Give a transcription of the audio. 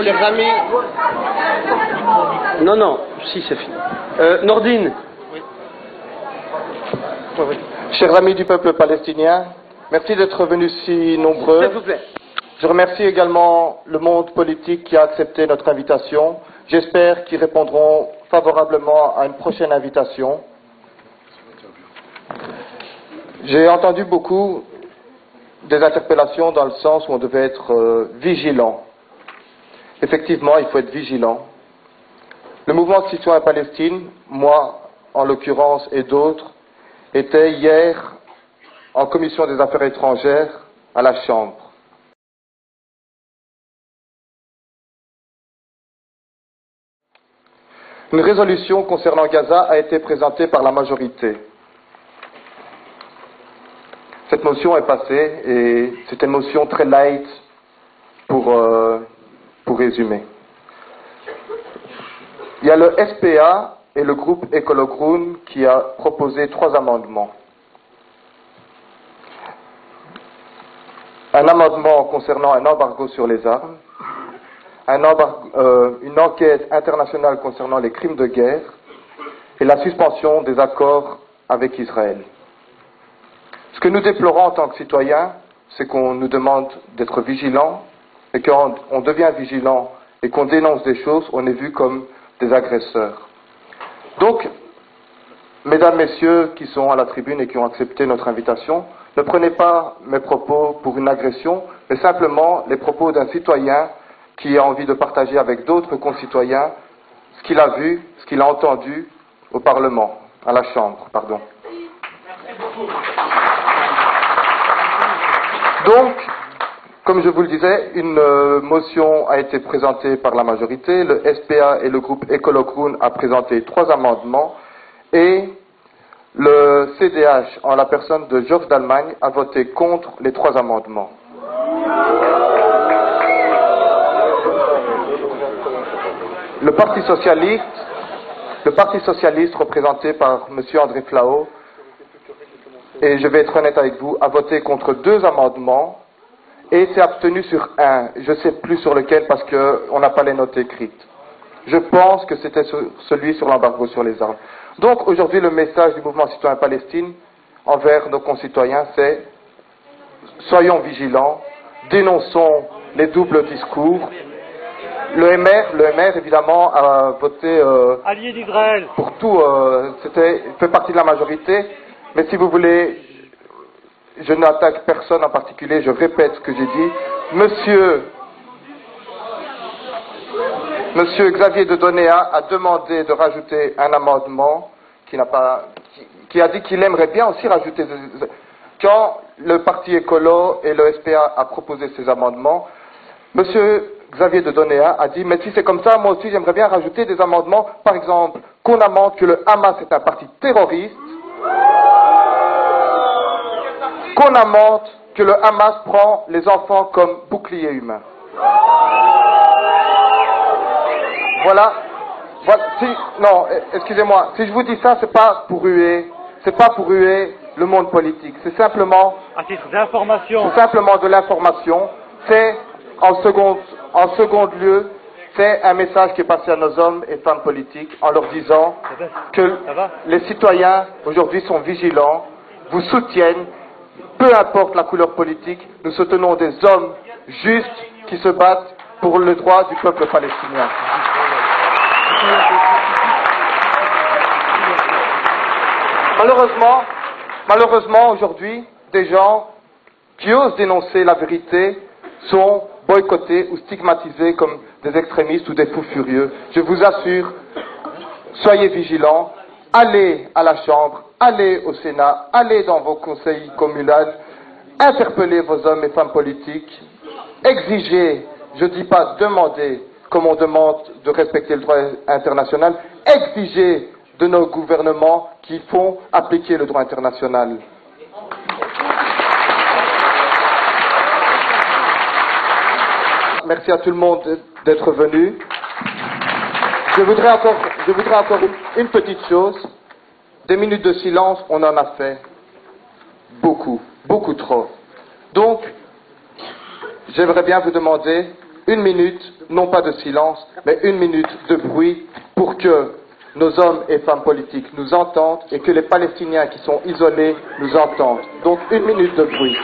Chers amis... Non, non, si, c'est fini. Nordine. Oui. Oui. Chers amis du peuple palestinien, merci d'être venus si nombreux. S'il vous plaît. Je remercie également le monde politique qui a accepté notre invitation. J'espère qu'ils répondront favorablement à une prochaine invitation. J'ai entendu beaucoup des interpellations dans le sens où on devait être vigilant. Effectivement, il faut être vigilant. Le mouvement citoyen Palestine, moi en l'occurrence et d'autres, était hier en commission des affaires étrangères à la Chambre. Une résolution concernant Gaza a été présentée par la majorité. Cette motion est passée et c'est une motion très light pour résumer. Il y a le SPA et le groupe Écolo-Groen qui a proposé 3 amendements. Un amendement concernant un embargo sur les armes, une enquête internationale concernant les crimes de guerre et la suspension des accords avec Israël. Ce que nous déplorons en tant que citoyens, c'est qu'on nous demande d'être vigilants, et quand on devient vigilant et qu'on dénonce des choses, on est vu comme des agresseurs. Donc, mesdames, messieurs qui sont à la tribune et qui ont accepté notre invitation, ne prenez pas mes propos pour une agression, mais simplement les propos d'un citoyen qui a envie de partager avec d'autres concitoyens ce qu'il a vu, ce qu'il a entendu au Parlement, à la Chambre, pardon. Donc, comme je vous le disais, une motion a été présentée par la majorité, le SPA et le groupe Écolo-Groen a présenté 3 amendements, et le CDH, en la personne de Georges d'Allemagne, a voté contre les 3 amendements. Le Parti socialiste, représenté par M. André Flao, et je vais être honnête avec vous, a voté contre 2 amendements et s'est abstenu sur un. Je ne sais plus sur lequel parce qu'on n'a pas les notes écrites. Je pense que c'était celui sur l'embargo sur les armes. Donc aujourd'hui, le message du mouvement citoyen Palestine envers nos concitoyens, c'est soyons vigilants, dénonçons les doubles discours. Le MR évidemment a voté allié d'Israël pour tout, fait partie de la majorité, mais si vous voulez, je n'attaque personne en particulier, je répète ce que j'ai dit. Monsieur Xavier de Donéa a demandé de rajouter un amendement qui a dit qu'il aimerait bien aussi rajouter. Quand le Parti écolo et le SPA a proposé ces amendements, Monsieur Xavier de Donéa a dit, mais si c'est comme ça, moi aussi j'aimerais bien rajouter des amendements, par exemple, qu'on amende que le Hamas est un parti terroriste, qu'on amende que le Hamas prend les enfants comme bouclier humain. Voilà. Non, excusez-moi, si je vous dis ça, c'est pas pour ruer le monde politique, c'est simplement... à titre d'information. C'est simplement de l'information, c'est... En seconde lieu, c'est un message qui est passé à nos hommes et femmes politiques en leur disant que les citoyens aujourd'hui sont vigilants, vous soutiennent, peu importe la couleur politique, nous soutenons des hommes justes qui se battent pour le droit du peuple palestinien. Malheureusement aujourd'hui, des gens qui osent dénoncer la vérité sont boycottés ou stigmatisés comme des extrémistes ou des fous furieux. Je vous assure, soyez vigilants, allez à la Chambre, allez au Sénat, allez dans vos conseils communaux, interpellez vos hommes et femmes politiques, exigez, je ne dis pas demander, comme on demande de respecter le droit international, exigez de nos gouvernements qui font appliquer le droit international. Merci à tout le monde d'être venu. Je voudrais encore une petite chose. Des minutes de silence, on en a fait beaucoup, beaucoup trop. Donc, j'aimerais bien vous demander une minute, non pas de silence, mais une minute de bruit pour que nos hommes et femmes politiques nous entendent et que les Palestiniens qui sont isolés nous entendent. Donc une minute de bruit.